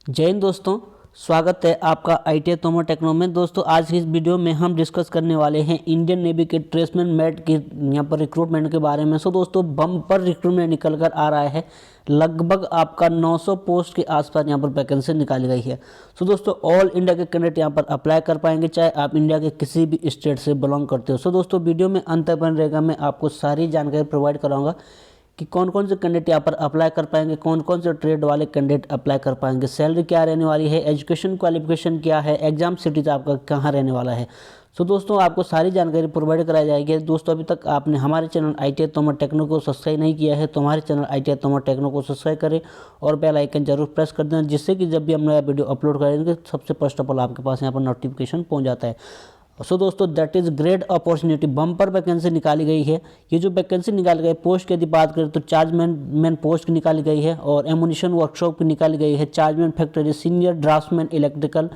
जय हिंद दोस्तों, स्वागत है आपका ITI तोमर टेक्नो में। दोस्तों आज की इस वीडियो में हम डिस्कस करने वाले हैं इंडियन नेवी के ट्रेसमैन मेट के यहाँ पर रिक्रूटमेंट के बारे में। दोस्तों बम्पर रिक्रूटमेंट निकल कर आ रहा है। लगभग आपका 900 पोस्ट के आसपास यहाँ पर वैकेंसी निकाली गई है। दोस्तों ऑल इंडिया के कैंडिडेट यहाँ पर अप्लाई कर पाएंगे, चाहे आप इंडिया के किसी भी स्टेट से बिलोंग करते हो। दोस्तों वीडियो में अंत तक बने रहेगा, मैं आपको सारी जानकारी प्रोवाइड कराऊंगा कि कौन कौन से कैंडिडेट यहाँ पर अप्लाई कर पाएंगे, कौन कौन से ट्रेड वाले कैंडिडेट अप्लाई कर पाएंगे, सैलरी क्या रहने वाली है, एजुकेशन क्वालिफिकेशन क्या है, एग्जाम सिटीज आपका कहाँ रहने वाला है। दोस्तों आपको सारी जानकारी प्रोवाइड कराई जाएगी। दोस्तों अभी तक आपने हमारे चैनल ITI तोमर टेक्नो को सब्सक्राइब नहीं किया है तो हमारे चैनल ITI तोमर टेक्नो को सब्सक्राइब करें और बेल आइकन जरूर प्रेस कर देना, जिससे कि जब भी हम नया वीडियो अपलोड करेंगे सबसे फर्स्ट ऑफ ऑल आपके पास यहाँ पर नोटिफिकेशन पहुँच जाता है। दोस्तों that is great opportunity, bumper vacancy निकाली गई है। ये जो वैकेंसी निकाली गई पोस्ट की यदि बात करें तो चार्जमैन पोस्ट की निकाली गई है और एमुनिशन वर्कशॉप की निकाली गई है, chargeman factory, senior draftsman electrical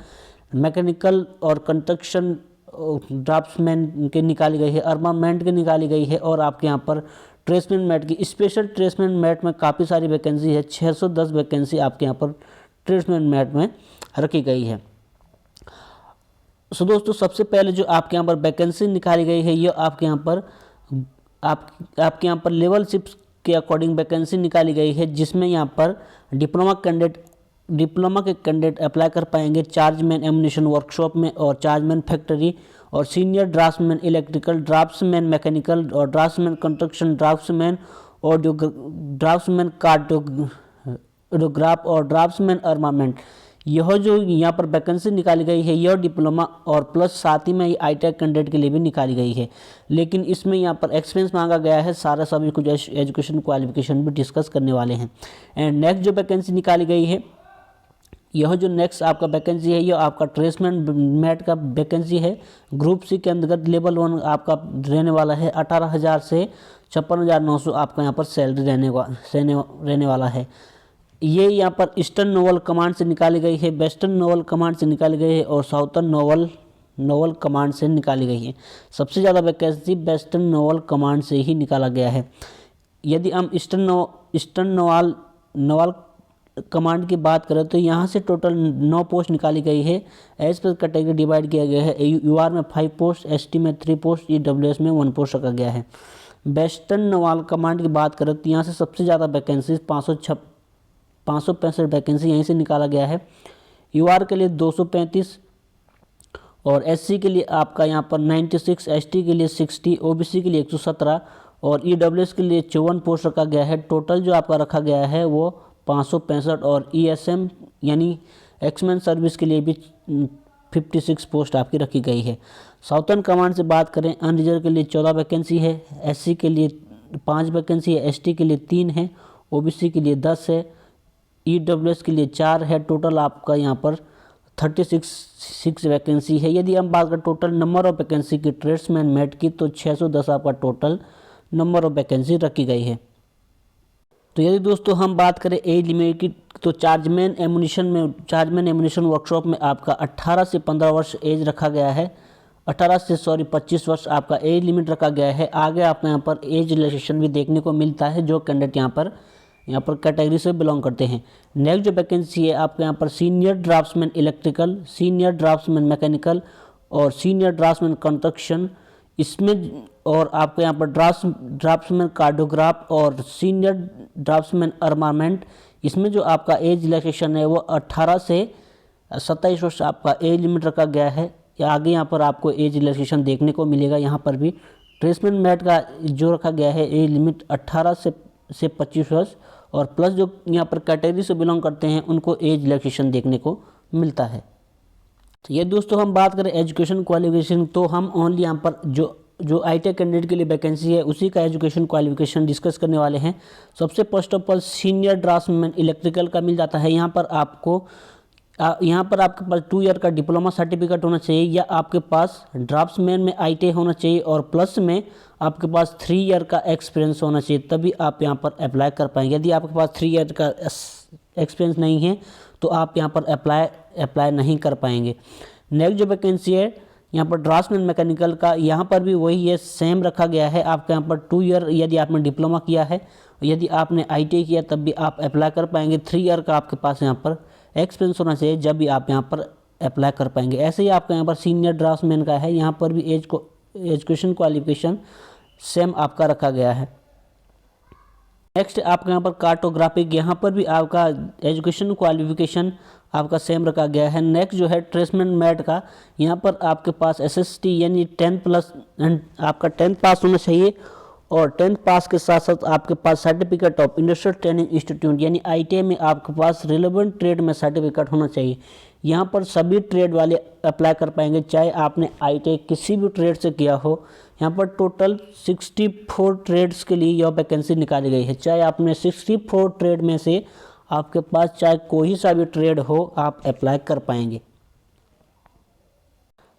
mechanical और कंस्ट्रक्शन ड्राफ्ट्समैन की निकाली गई है, आर्मामेंट की निकाली गई है और आपके यहाँ पर ट्रेसमैन मेट की स्पेशल ट्रेसमैन मेट में काफ़ी सारी वैकेंसी है। 610 वैकेंसी आपके यहाँ पर ट्रेसमैन मेट में रखी गई है। दोस्तों सबसे पहले जो आपके यहाँ पर वैकेंसी निकाली गई है, ये आपके यहाँ पर लेवल शिप्स के अकॉर्डिंग वैकेंसी निकाली गई है, जिसमें यहाँ पर डिप्लोमा के कैंडिडेट अप्लाई कर पाएंगे चार्जमैन एमुनिशन वर्कशॉप में और चार्जमैन फैक्ट्री और senior draftsman electrical, draftsman mechanical और draftsman construction, draftsman audio, draftsman cartograph और ड्राफ्ट्समैन आर्मामेंट। यह जो यहाँ पर वैकेंसी निकाली गई है यह डिप्लोमा और प्लस साथ ही में ये ITI कैंडिडेट के लिए भी निकाली गई है, लेकिन इसमें यहाँ पर एक्सपीरियंस मांगा गया है। सारा सभी कुछ एजुकेशन क्वालिफिकेशन भी डिस्कस करने वाले हैं। एंड नेक्स्ट जो वैकेंसी निकाली गई है, यह जो नेक्स्ट आपका वैकेंसी है यह आपका ट्रेसमैन मेट का वैकेंसी है। ग्रुप C के अंतर्गत लेवल 1 आपका रहने वाला है। 18,000 से 56,900 आपका यहाँ पर सैलरी रहने वाला है। ये यहाँ पर ईस्टर्न नोवल कमांड से निकाली गई है, वेस्टर्न नोवल कमांड से निकाली गई है और साउथर्न नोवल कमांड से निकाली गई है। सबसे ज़्यादा वैकेंसी वेस्टर्न नोवल कमांड से ही निकाला गया है। यदि हम ईस्टर्न नोवल कमांड की बात करें तो यहाँ से टोटल 9 पोस्ट निकाली गई है। एज पर कैटेगरी डिवाइड किया गया है। UR में 5 पोस्ट, ST में 3 पोस्ट, EWS में 1 पोस्ट रखा गया है। वेस्टर्न नोवल कमांड की बात करें तो यहाँ से सबसे ज़्यादा वैकेंसी 565 वैकेंसी यहीं से निकाला गया है। UR के लिए 235 और SC के लिए आपका यहाँ पर 96, ST के लिए 60, OBC के लिए 117 और EWS के लिए 54 पोस्ट रखा गया है। टोटल जो आपका रखा गया है वो 565 और ESM यानी एक्समैन सर्विस के लिए भी 56 पोस्ट आपकी रखी गई है। साउथर्न कमांड से बात करें, अनरिजर्व के लिए 14 वैकेंसी है, SC के लिए 5 वैकेंसी है, ST के लिए 3 है, OBC के लिए 10 है, EWS के लिए 4 है। टोटल आपका यहाँ पर 36 वैकेंसी है। यदि हम बात करें टोटल नंबर ऑफ वैकेंसी की ट्रेड्समैन मेट की तो 610 आपका टोटल नंबर ऑफ वैकेंसी रखी गई है। तो यदि दोस्तों हम बात करें एज लिमिट की तो चार्जमैन एमुनिशन वर्कशॉप में आपका 18 से 15 वर्ष एज रखा गया है। 25 वर्ष आपका एज लिमिट रखा गया है। आगे आपको यहाँ पर एज रिलैक्सेशन भी देखने को मिलता है जो कैंडिडेट यहाँ पर कैटेगरी से बिलोंग करते हैं। नेक्स्ट जो वैकेंसी है आपके यहाँ पर senior draftsman electrical, senior draughtsman mechanical और सीनियर ड्राफ्ट्समैन कंस्ट्रक्शन, इसमें और आपके यहाँ पर ड्राफ्ट्समैन कार्टोग्राफ और सीनियर ड्राफ्ट्समैन आर्मामेंट। इसमें जो आपका एज रिलैक्सेशन है वो 18 से 27 वर्ष आपका एज लिमिट रखा गया है। आगे यहाँ पर आपको एज रिलैक्सेशन देखने को मिलेगा। यहाँ पर भी ट्रेसमैन मेट का जो रखा गया है एज लिमिट 18 से 25 वर्ष और प्लस जो यहाँ पर कैटेगरी से बिलोंग करते हैं उनको एज रिलैक्सेशन देखने को मिलता है। तो ये दोस्तों हम बात करें एजुकेशन क्वालिफिकेशन तो हम ओनली यहाँ पर जो ITI कैंडिडेट के लिए वैकेंसी है उसी का एजुकेशन क्वालिफिकेशन डिस्कस करने वाले हैं। सबसे first of all senior draftsman electrical का मिल जाता है। यहाँ पर आपके पास 2 ईयर का डिप्लोमा सर्टिफिकेट होना चाहिए या आपके पास ड्राफ्ट्समैन में ITI होना चाहिए और प्लस में आपके पास 3 ईयर का एक्सपीरियंस होना चाहिए, तभी आप यहाँ पर अप्लाई कर पाएंगे। यदि आपके पास 3 ईयर का एक्सपीरियंस नहीं है तो आप यहाँ पर अप्लाई नहीं कर पाएंगे। नेक्स्ट जो वैकेंसी है यहाँ पर ड्राफ्ट्समैन मैकेनिकल का, यहाँ पर भी वही है, सेम रखा गया है। आपके यहाँ पर 2 ईयर यदि आपने डिप्लोमा किया है, यदि आपने ITI किया तब भी आप अप्लाई कर पाएंगे। 3 ईयर का आपके पास यहाँ पर एक्सपीरियंस होना चाहिए, जब भी आप यहाँ पर अप्लाई कर पाएंगे। ऐसे ही आपका यहाँ पर सीनियर ड्राफ्ट्समैन का है, यहाँ पर भी एजुकेशन क्वालिफिकेशन सेम आपका रखा गया है। नेक्स्ट आपका यहाँ पर कार्टोग्राफिक, यहाँ पर भी आपका एजुकेशन क्वालिफिकेशन आपका सेम रखा गया है। नेक्स्ट जो है ट्रेसमेंट मैट का, यहाँ पर आपके पास SST यानी 10 प्लस आपका 10 पास होना चाहिए, और 10 पास के साथ साथ आपके पास certificate of industrial training institute यानी ITI में आपके पास रिलेवेंट ट्रेड में सर्टिफिकेट होना चाहिए। यहाँ पर सभी ट्रेड वाले अप्लाई कर पाएंगे, चाहे आपने ITI किसी भी ट्रेड से किया हो। यहाँ पर टोटल 64 ट्रेड्स के लिए यह वैकेंसी निकाली गई है, चाहे आपने 64 ट्रेड में से आपके पास चाहे कोई सा भी ट्रेड हो, आप अप्लाई कर पाएंगे।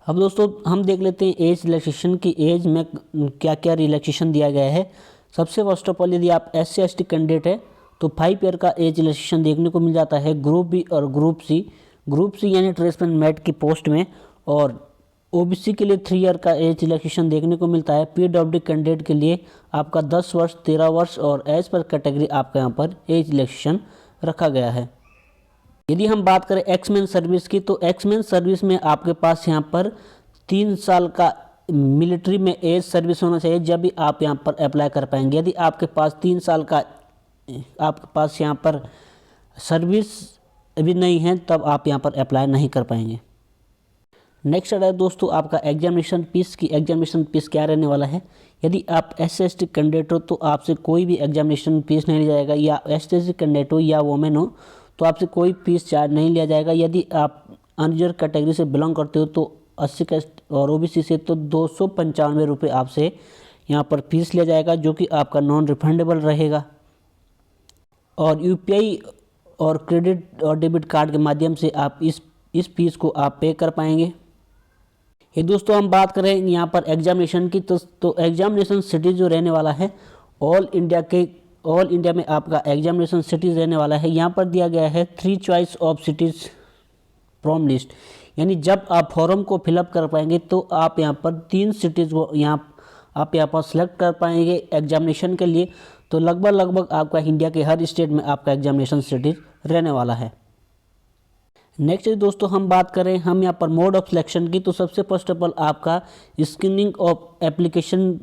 अब दोस्तों हम देख लेते हैं एज रिलैक्सेशन की, एज में क्या क्या रिलैक्सेशन दिया गया है। सबसे फर्स्ट ऑफ ऑल, यदि आप SC/ST कैंडिडेट है तो 5 ईयर का एज रिलैक्सेशन देखने को मिल जाता है ग्रुप बी और ग्रुप सी। ग्रुप सी यानी ट्रेसमेंट मैट की पोस्ट में, और OBC के लिए 3 ईयर का एज रिलैक्सेशन देखने को मिलता है। PWD कैंडिडेट के लिए आपका 10 वर्ष, 13 वर्ष और एज पर कैटेगरी आपका यहाँ पर एज रिलैक्सेशन रखा गया है। यदि हम बात करें एक्समैन सर्विस की, तो एक्समैन सर्विस में आपके पास यहाँ पर 3 साल का मिलिट्री में एज सर्विस होना चाहिए, जब भी आप यहाँ पर अप्लाई कर पाएंगे। यदि आपके पास 3 साल का आपके पास यहाँ पर सर्विस अभी नहीं है, तब आप यहाँ पर अप्लाई नहीं कर पाएंगे। नेक्स्ट है दोस्तों आपका एग्जामिनेशन फीस की। एग्जामिनेशन फीस क्या रहने वाला है, यदि आप SC/ST कैंडिडेट हो तो आपसे कोई भी एग्जामिनेशन फीस नहीं लिया जाएगा, या ST/ST कैंडिडेट हो या वोमेन हो तो आपसे कोई फीस चार्ज नहीं लिया जाएगा। यदि आप अनरिजर्व कैटेगरी से बिलोंग करते हो तो 80 कास्ट और OBC से तो 295 रुपये आपसे यहाँ पर फीस लिया जाएगा, जो कि आपका नॉन रिफंडेबल रहेगा। और UPI और क्रेडिट और डेबिट कार्ड के माध्यम से आप इस फीस को आप पे कर पाएंगे। ये दोस्तों हम बात करें यहाँ पर एग्जामिनेशन की, तो एग्जामिनेशन सिटी जो रहने वाला है ऑल इंडिया में आपका एग्जामिनेशन सिटीज़ रहने वाला है। यहाँ पर दिया गया है 3 choice of cities from list, यानी जब आप फॉर्म को फिलअप कर पाएंगे तो आप यहाँ पर 3 सिटीज़ को आप यहाँ पर सेलेक्ट कर पाएंगे एग्जामिनेशन के लिए। तो लगभग आपका इंडिया के हर स्टेट में आपका एग्जामिनेशन सिटीज़ रहने वाला है। नेक्स्ट दोस्तों हम बात करें हम यहाँ पर मोड ऑफ सिलेक्शन की, तो सबसे फर्स्ट ऑफ ऑल आपका स्क्रीनिंग ऑफ एप्लीकेशन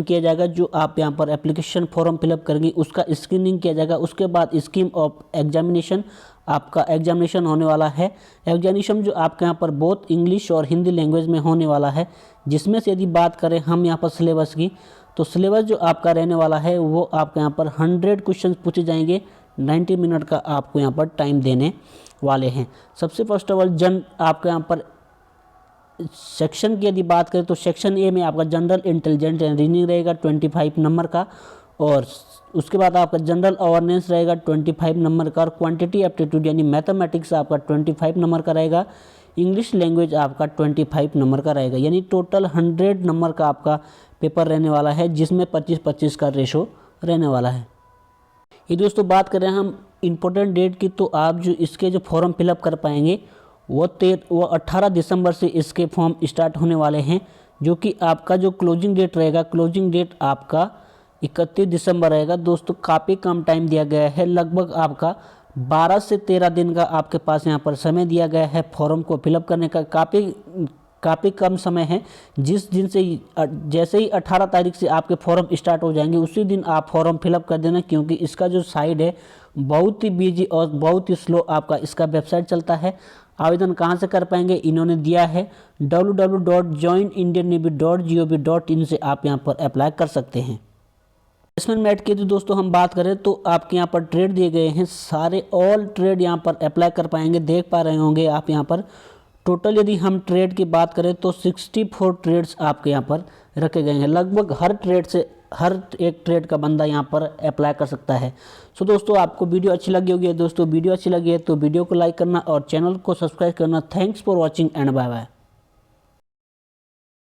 किया जाएगा। जो आप यहाँ पर एप्लीकेशन फॉर्म फिलअप करेंगे उसका स्क्रीनिंग किया जाएगा। उसके बाद स्कीम ऑफ एग्जामिनेशन आपका एग्जामिनेशन होने वाला है। एग्जामिनेशन जो आपके यहाँ पर बहुत इंग्लिश और हिंदी लैंग्वेज में होने वाला है, जिसमें से यदि बात करें हम यहाँ पर सिलेबस की, तो सिलेबस जो आपका रहने वाला है वो आपके यहाँ पर 100 क्वेश्चन पूछे जाएंगे। 90 मिनट का आपको यहाँ पर टाइम देने वाले हैं। सबसे फर्स्ट ऑफ ऑल आपके यहाँ पर सेक्शन की यदि बात करें तो सेक्शन ए में आपका जनरल इंटेलिजेंस एंड रीजनिंग रहेगा 25 नंबर का, और उसके बाद आपका जनरल अवेयरनेस रहेगा 25 नंबर का, और क्वांटिटी एप्टीट्यूड यानी मैथमेटिक्स आपका 25 नंबर का रहेगा। इंग्लिश लैंग्वेज आपका 25 नंबर का रहेगा, यानी टोटल 100 नंबर का आपका पेपर रहने वाला है, जिसमें 25-25 का रेशो रहने वाला है। ये दोस्तों बात करें हम इम्पोर्टेंट डेट की, तो आप जो इसके जो फॉर्म फिलअप कर पाएंगे वो 18 दिसंबर से इसके फॉर्म स्टार्ट होने वाले हैं, जो कि आपका जो क्लोजिंग डेट रहेगा, क्लोजिंग डेट आपका 31 दिसंबर रहेगा। दोस्तों काफ़ी कम टाइम दिया गया है, लगभग आपका 12 से 13 दिन का आपके पास यहाँ पर समय दिया गया है फॉर्म को फिलअप करने का। काफ़ी कम समय है। जिस दिन से जैसे ही 18 तारीख से आपके फॉर्म स्टार्ट हो जाएंगे उसी दिन आप फॉर्म फिलअप कर देना, क्योंकि इसका जो साइट है बहुत ही बिजी और बहुत ही स्लो आपका इसका वेबसाइट चलता है। आवेदन कहाँ से कर पाएंगे, इन्होंने दिया है www.joinindiannavy.gov.in से आप यहाँ पर अप्लाई कर सकते हैं। प्लेसमेंट मैट की तो दोस्तों हम बात करें तो आपके यहाँ पर ट्रेड दिए गए हैं, सारे ऑल ट्रेड यहाँ पर अप्लाई कर पाएंगे। देख पा रहे होंगे आप यहाँ पर टोटल यदि हम ट्रेड की बात करें तो 64 ट्रेड्स आपके यहाँ पर रखे गए हैं। लगभग हर एक ट्रेड का बंदा यहाँ पर अप्लाई कर सकता है। सो दोस्तों आपको वीडियो अच्छी लगी होगी। दोस्तों वीडियो अच्छी लगी है तो वीडियो को लाइक करना और चैनल को सब्सक्राइब करना। Thanks for watching and bye bye.